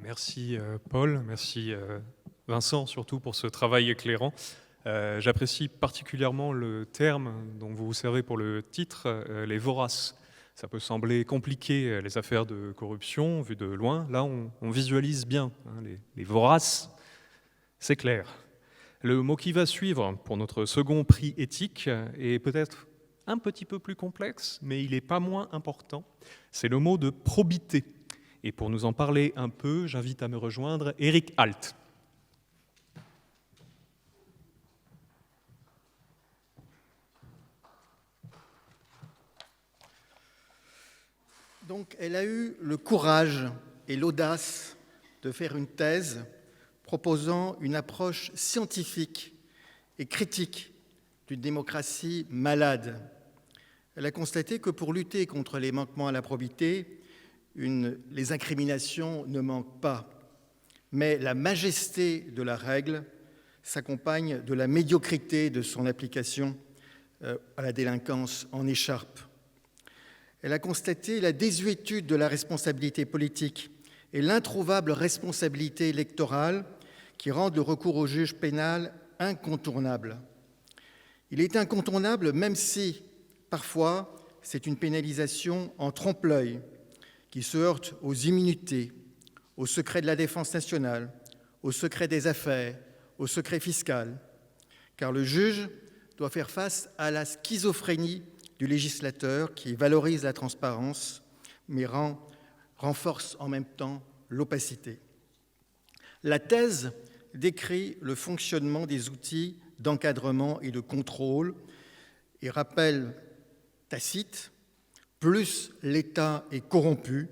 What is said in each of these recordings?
Merci Paul, merci Vincent surtout pour ce travail éclairant. J'apprécie particulièrement le terme dont vous vous servez pour le titre, les voraces. Ça peut sembler compliqué, les affaires de corruption, vues de loin. Là, on visualise bien les voraces, c'est clair. Le mot qui va suivre pour notre second prix éthique est peut-être un petit peu plus complexe, mais il n'est pas moins important. C'est le mot de probité. Et pour nous en parler un peu, j'invite à me rejoindre Éric Alt. Donc, elle a eu le courage et l'audace de faire une thèse proposant une approche scientifique et critique d'une démocratie malade. Elle a constaté que pour lutter contre les manquements à la probité, les incriminations ne manquent pas, mais la majesté de la règle s'accompagne de la médiocrité de son application à la délinquance en écharpe. Elle a constaté la désuétude de la responsabilité politique et l'introuvable responsabilité électorale qui rendent le recours au juge pénal incontournable. Il est incontournable même si, parfois, c'est une pénalisation en trompe-l'œil qui se heurte aux immunités, au secret de la défense nationale, au secret des affaires, au secret fiscal, car le juge doit faire face à la schizophrénie du législateur qui valorise la transparence, mais renforce en même temps l'opacité. La thèse décrit le fonctionnement des outils d'encadrement et de contrôle et rappelle Tacite: plus l'État est corrompu,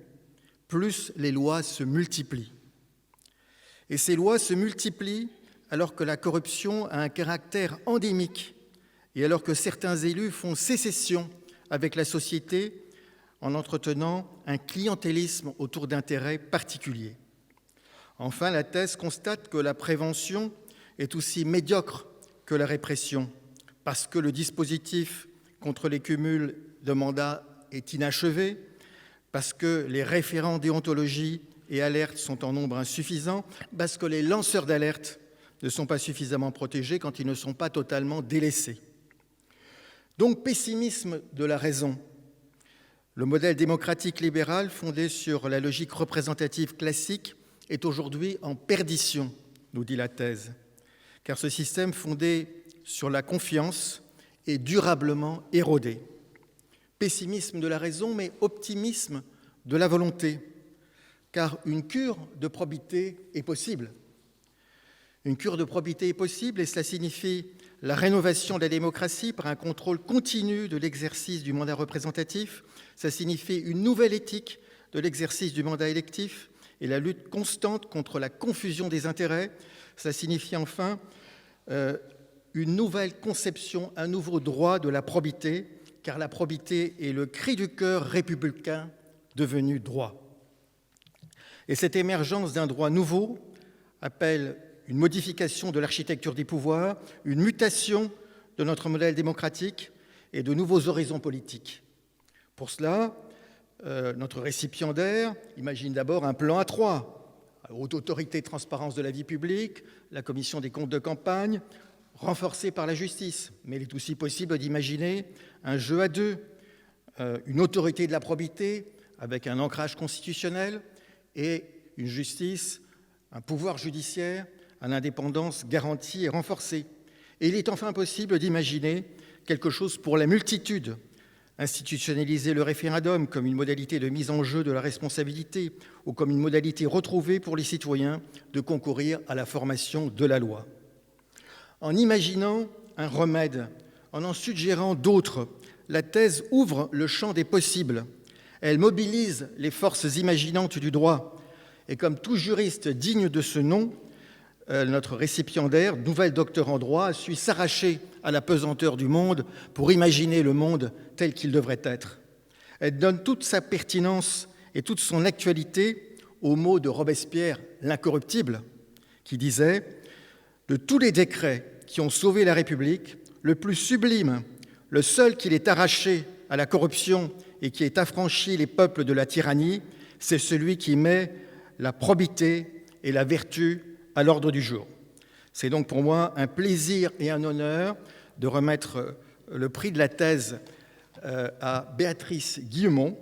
plus les lois se multiplient. Et ces lois se multiplient alors que la corruption a un caractère endémique et alors que certains élus font sécession avec la société en entretenant un clientélisme autour d'intérêts particuliers. Enfin, la thèse constate que la prévention est aussi médiocre que la répression, parce que le dispositif contre les cumuls de mandats est inachevé, parce que les référents déontologie et alerte sont en nombre insuffisant, parce que les lanceurs d'alerte ne sont pas suffisamment protégés quand ils ne sont pas totalement délaissés. Donc, pessimisme de la raison. Le modèle démocratique libéral fondé sur la logique représentative classique est aujourd'hui en perdition, nous dit la thèse, car ce système fondé sur la confiance est durablement érodé. Pessimisme de la raison, mais optimisme de la volonté, car une cure de probité est possible. Une cure de probité est possible et cela signifie la rénovation de la démocratie par un contrôle continu de l'exercice du mandat représentatif. Ça signifie une nouvelle éthique de l'exercice du mandat électif et la lutte constante contre la confusion des intérêts. Ça signifie enfin une nouvelle conception, un nouveau droit de la probité, car la probité est le cri du cœur républicain devenu droit. Et cette émergence d'un droit nouveau appelle une modification de l'architecture des pouvoirs, une mutation de notre modèle démocratique et de nouveaux horizons politiques. Pour cela, notre récipiendaire imagine d'abord un plan A3, Haute Autorité de transparence de la vie publique, la commission des comptes de campagne, renforcée par la justice. Mais il est aussi possible d'imaginer un jeu à deux, une autorité de la probité avec un ancrage constitutionnel et une justice, un pouvoir judiciaire à l'indépendance garantie et renforcée. Et il est enfin possible d'imaginer quelque chose pour la multitude, institutionnaliser le référendum comme une modalité de mise en jeu de la responsabilité ou comme une modalité retrouvée pour les citoyens de concourir à la formation de la loi. En imaginant un remède, en suggérant d'autres, la thèse ouvre le champ des possibles. Elle mobilise les forces imaginantes du droit. Et comme tout juriste digne de ce nom, notre récipiendaire, nouvelle docteur en droit, a su s'arracher à la pesanteur du monde pour imaginer le monde tel qu'il devrait être. Elle donne toute sa pertinence et toute son actualité aux mots de Robespierre, l'incorruptible, qui disait « De tous les décrets qui ont sauvé la République, le plus sublime, le seul qui l'ait arraché à la corruption et qui ait affranchi les peuples de la tyrannie, c'est celui qui met la probité et la vertu à l'ordre du jour. C'est donc pour moi un plaisir et un honneur de remettre le prix de la thèse à Béatrice Guillemont,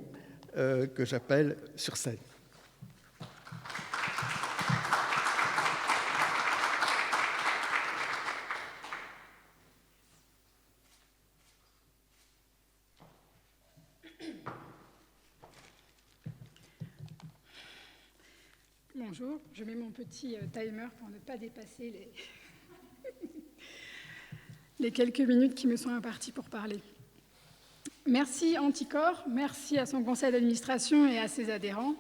que j'appelle sur scène. Bonjour, je mets mon petit timer pour ne pas dépasser les quelques minutes qui me sont imparties pour parler. Merci Anticor, merci à son conseil d'administration et à ses adhérents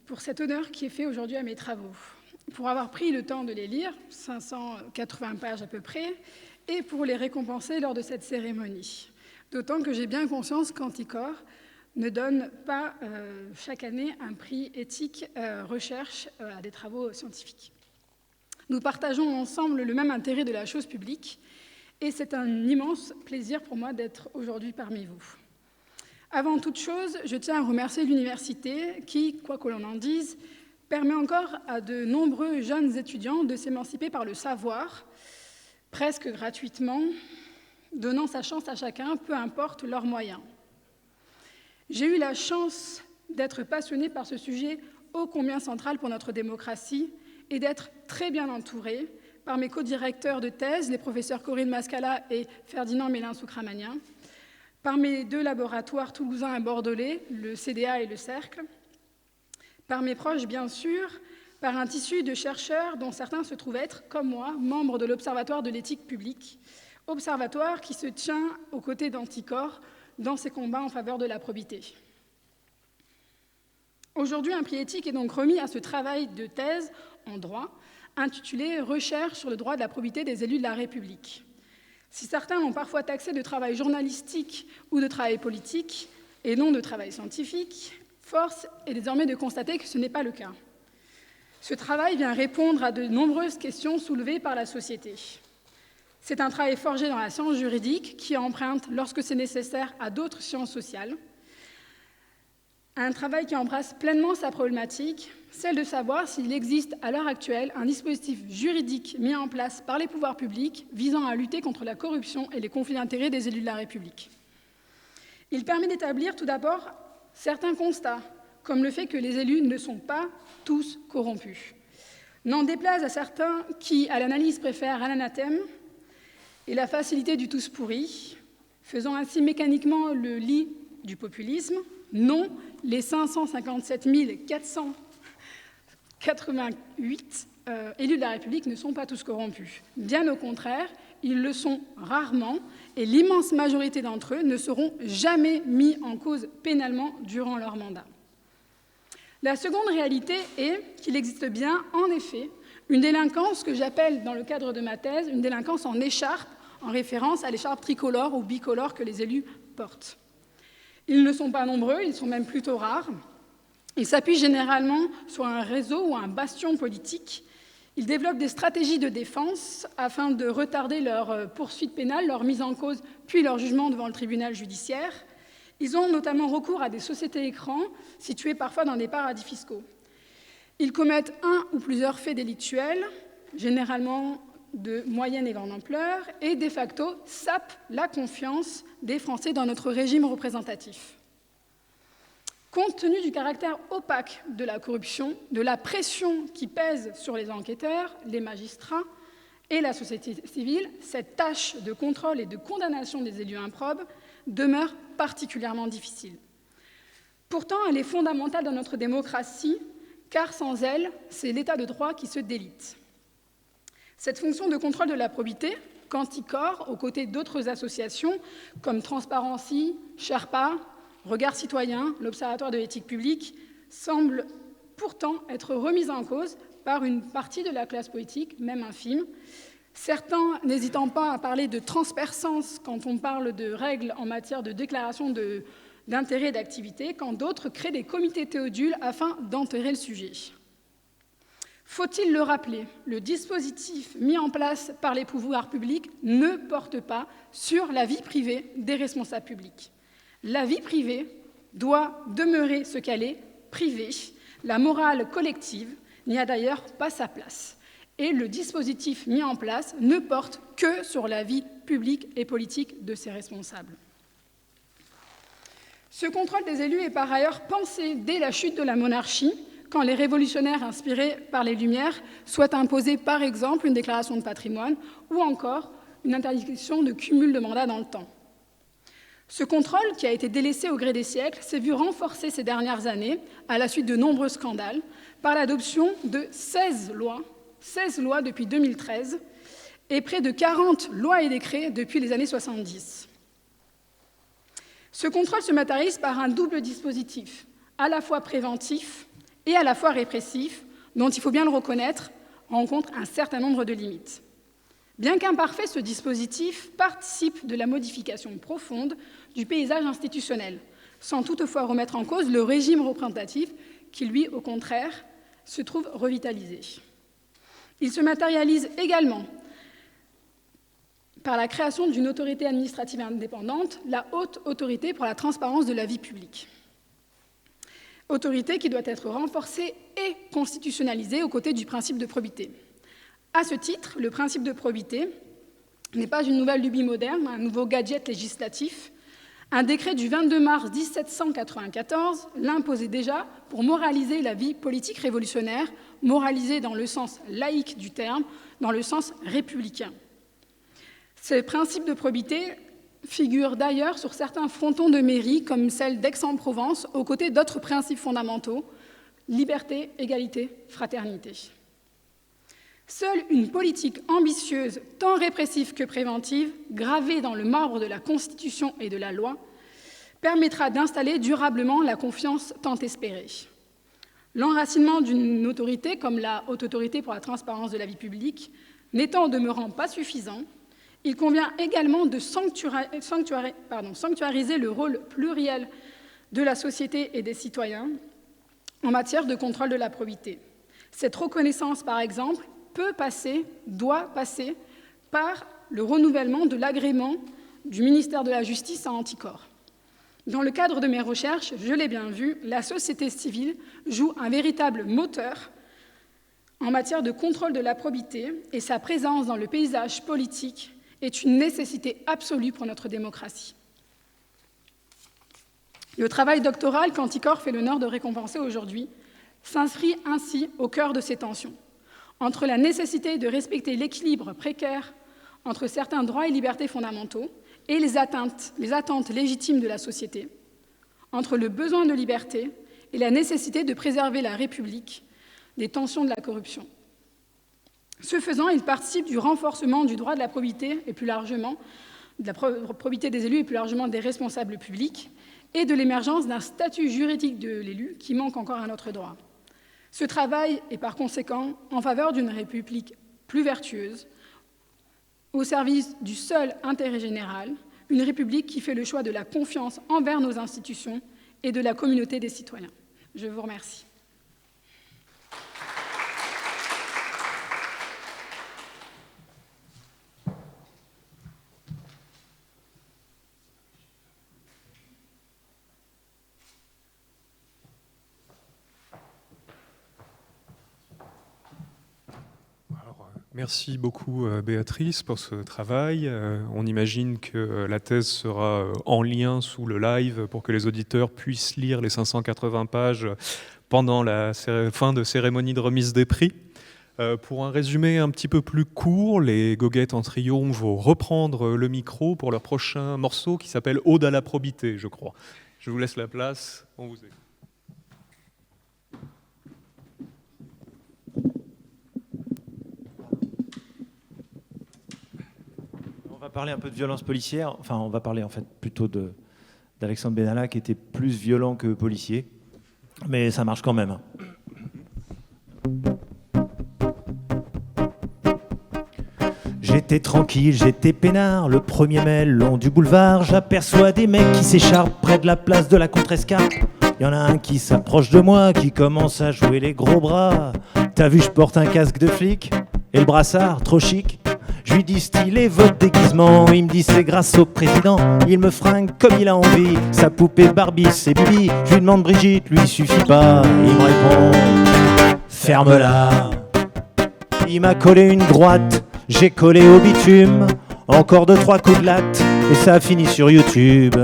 pour cet honneur qui est fait aujourd'hui à mes travaux, pour avoir pris le temps de les lire, 580 pages à peu près, et pour les récompenser lors de cette cérémonie. D'autant que j'ai bien conscience qu'Anticor ne donne pas chaque année un prix éthique recherche à des travaux scientifiques. Nous partageons ensemble le même intérêt de la chose publique et c'est un immense plaisir pour moi d'être aujourd'hui parmi vous. Avant toute chose, je tiens à remercier l'université qui, quoi que l'on en dise, permet encore à de nombreux jeunes étudiants de s'émanciper par le savoir, presque gratuitement, donnant sa chance à chacun, peu importe leurs moyens. J'ai eu la chance d'être passionnée par ce sujet ô combien central pour notre démocratie et d'être très bien entourée par mes co-directeurs de thèse, les professeurs Corinne Mascala et Ferdinand Mélin-Soukramanian, par mes 2 laboratoires toulousains et bordelais, le CDA et le Cercle, par mes proches bien sûr, par un tissu de chercheurs dont certains se trouvent être, comme moi, membres de l'Observatoire de l'éthique publique, observatoire qui se tient aux côtés d'Anticor dans ses combats en faveur de la probité. Aujourd'hui, un prix éthique est donc remis à ce travail de thèse en droit, intitulé « Recherche sur le droit de la probité des élus de la République ». Si certains l'ont parfois taxé de travail journalistique ou de travail politique, et non de travail scientifique, force est désormais de constater que ce n'est pas le cas. Ce travail vient répondre à de nombreuses questions soulevées par la société. C'est un travail forgé dans la science juridique qui emprunte, lorsque c'est nécessaire, à d'autres sciences sociales. Un travail qui embrasse pleinement sa problématique, celle de savoir s'il existe à l'heure actuelle un dispositif juridique mis en place par les pouvoirs publics visant à lutter contre la corruption et les conflits d'intérêts des élus de la République. Il permet d'établir tout d'abord certains constats, comme le fait que les élus ne sont pas tous corrompus. N'en déplaise à certains qui, à l'analyse, préfèrent l'anathème et la facilité du tous pourri, faisant ainsi mécaniquement le lit du populisme. Non, les 557 488 élus de la République ne sont pas tous corrompus. Bien au contraire, ils le sont rarement et l'immense majorité d'entre eux ne seront jamais mis en cause pénalement durant leur mandat. La seconde réalité est qu'il existe bien, en effet, une délinquance que j'appelle, dans le cadre de ma thèse, une délinquance en écharpe, en référence à l'écharpe tricolore ou bicolore que les élus portent. Ils ne sont pas nombreux, ils sont même plutôt rares. Ils s'appuient généralement sur un réseau ou un bastion politique. Ils développent des stratégies de défense afin de retarder leur poursuite pénale, leur mise en cause, puis leur jugement devant le tribunal judiciaire. Ils ont notamment recours à des sociétés écrans situées parfois dans des paradis fiscaux. Ils commettent un ou plusieurs faits délictuels, généralement de moyenne et grande ampleur, et de facto sapent la confiance des Français dans notre régime représentatif. Compte tenu du caractère opaque de la corruption, de la pression qui pèse sur les enquêteurs, les magistrats et la société civile, cette tâche de contrôle et de condamnation des élus improbes demeure particulièrement difficile. Pourtant, elle est fondamentale dans notre démocratie, car sans elle, c'est l'état de droit qui se délite. Cette fonction de contrôle de la probité, qu'Anticor, aux côtés d'autres associations comme Transparency, Sherpa, Regard Citoyen, l'Observatoire de l'éthique publique, semble pourtant être remise en cause par une partie de la classe politique, même infime. Certains n'hésitant pas à parler de transperçance quand on parle de règles en matière de déclaration d'intérêt et d'activité, quand d'autres créent des comités théodules afin d'enterrer le sujet. Faut-il le rappeler, le dispositif mis en place par les pouvoirs publics ne porte pas sur la vie privée des responsables publics. La vie privée doit demeurer ce qu'elle est, privée, la morale collective n'y a d'ailleurs pas sa place. Et le dispositif mis en place ne porte que sur la vie publique et politique de ses responsables. Ce contrôle des élus est par ailleurs pensé dès la chute de la monarchie, quand les révolutionnaires inspirés par les Lumières souhaitent imposer par exemple une déclaration de patrimoine ou encore une interdiction de cumul de mandats dans le temps. Ce contrôle, qui a été délaissé au gré des siècles, s'est vu renforcé ces dernières années, à la suite de nombreux scandales, par l'adoption de 16 lois depuis 2013 et près de 40 lois et décrets depuis les années 70. Ce contrôle se matérialise par un double dispositif, à la fois préventif et à la fois répressif, dont il faut bien le reconnaître, rencontre un certain nombre de limites. Bien qu'imparfait, ce dispositif participe de la modification profonde du paysage institutionnel, sans toutefois remettre en cause le régime représentatif qui, lui, au contraire, se trouve revitalisé. Il se matérialise également par la création d'une autorité administrative indépendante, la Haute Autorité pour la transparence de la vie publique. Autorité qui doit être renforcée et constitutionnalisée aux côtés du principe de probité. À ce titre, le principe de probité n'est pas une nouvelle lubie moderne, un nouveau gadget législatif. Un décret du 22 mars 1794 l'imposait déjà pour moraliser la vie politique révolutionnaire, moraliser dans le sens laïque du terme, dans le sens républicain. Ce principe de probité figure d'ailleurs sur certains frontons de mairie, comme celle d'Aix-en-Provence, aux côtés d'autres principes fondamentaux, liberté, égalité, fraternité. Seule une politique ambitieuse, tant répressive que préventive, gravée dans le marbre de la Constitution et de la loi, permettra d'installer durablement la confiance tant espérée. L'enracinement d'une autorité, comme la Haute Autorité pour la transparence de la vie publique, n'étant au demeurant pas suffisant, il convient également de sanctuariser le rôle pluriel de la société et des citoyens en matière de contrôle de la probité. Cette reconnaissance, par exemple, doit passer par le renouvellement de l'agrément du ministère de la Justice à Anticorps. Dans le cadre de mes recherches, je l'ai bien vu, la société civile joue un véritable moteur en matière de contrôle de la probité et sa présence dans le paysage politique est une nécessité absolue pour notre démocratie. Le travail doctoral qu'Anticorps fait l'honneur de récompenser aujourd'hui s'inscrit ainsi au cœur de ces tensions, entre la nécessité de respecter l'équilibre précaire entre certains droits et libertés fondamentaux et les attentes légitimes de la société, entre le besoin de liberté et la nécessité de préserver la République des tensions de la corruption. Ce faisant, il participe du renforcement du droit de la probité et plus largement de la probité des élus et plus largement des responsables publics et de l'émergence d'un statut juridique de l'élu qui manque encore à notre droit. Ce travail est par conséquent en faveur d'une République plus vertueuse, au service du seul intérêt général, une République qui fait le choix de la confiance envers nos institutions et de la communauté des citoyens. Je vous remercie. Merci beaucoup Béatrice pour ce travail. On imagine que la thèse sera en lien sous le live pour que les auditeurs puissent lire les 580 pages pendant la fin de cérémonie de remise des prix. Pour un résumé un petit peu plus court, les Goguettes en Triomphe vont reprendre le micro pour leur prochain morceau qui s'appelle « Ode à la probité », je crois. Je vous laisse la place, on vous écoute. On va parler un peu de violence policière, enfin on va parler en fait plutôt d'Alexandre Benalla qui était plus violent que policier, mais ça marche quand même. J'étais tranquille, j'étais peinard, le 1er mai, le long du boulevard, j'aperçois des mecs qui s'écharpent près de la place de la Contrescarpe. Y en a un qui s'approche de moi, qui commence à jouer les gros bras. T'as vu, je porte un casque de flic et le brassard, trop chic. Je lui dis stylé votre déguisement, il me dit c'est grâce au président, il me fringue comme il a envie, sa poupée Barbie c'est Bibi, je lui demande Brigitte, lui suffit pas, il me répond ferme-la. Il m'a collé une droite, j'ai collé au bitume, encore 2-3 coups de latte, et ça a fini sur YouTube.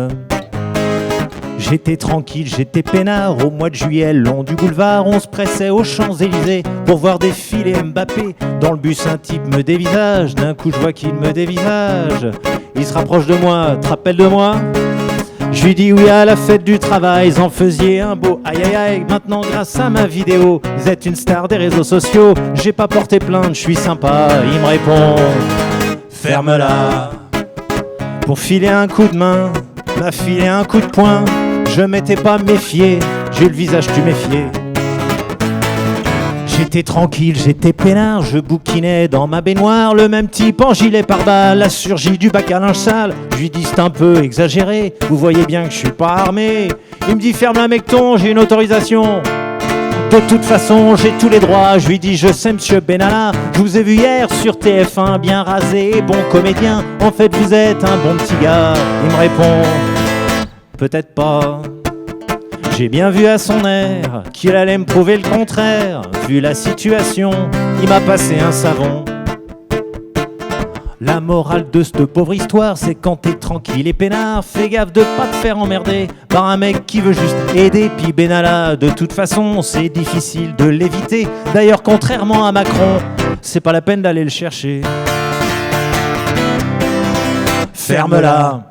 J'étais tranquille, j'étais peinard, au mois de juillet, le long du boulevard, on se pressait aux Champs-Élysées pour voir défiler Mbappé. Dans le bus, un type me dévisage, d'un coup je vois qu'il me dévisage. Il se rapproche de moi, te rappelles de moi? Je lui dis oui à la fête du travail, vous en faisiez un beau aïe aïe aïe. Maintenant grâce à ma vidéo, vous êtes une star des réseaux sociaux. J'ai pas porté plainte, je suis sympa, il me répond ferme-la. Pour filer un coup de main, m'a filé un coup de poing. Je m'étais pas méfié, j'ai le visage tuméfié. J'étais tranquille, j'étais peinard, je bouquinais dans ma baignoire. Le même type en gilet pare-balles a surgi du bac à linge sale. Je lui dis c'est un peu exagéré, vous voyez bien que je suis pas armé. Il me dit ferme-la mecton, j'ai une autorisation. De toute façon, j'ai tous les droits. Je lui dis je sais monsieur Benalla, je vous ai vu hier sur TF1, bien rasé, bon comédien. En fait vous êtes un bon petit gars. Il me répond peut-être pas. J'ai bien vu à son air qu'il allait me prouver le contraire. Vu la situation, il m'a passé un savon. La morale de cette pauvre histoire, c'est quand t'es tranquille et peinard, fais gaffe de pas te faire emmerder par un mec qui veut juste aider. Puis Benalla, de toute façon, c'est difficile de l'éviter. D'ailleurs, contrairement à Macron, c'est pas la peine d'aller le chercher. Ferme-la.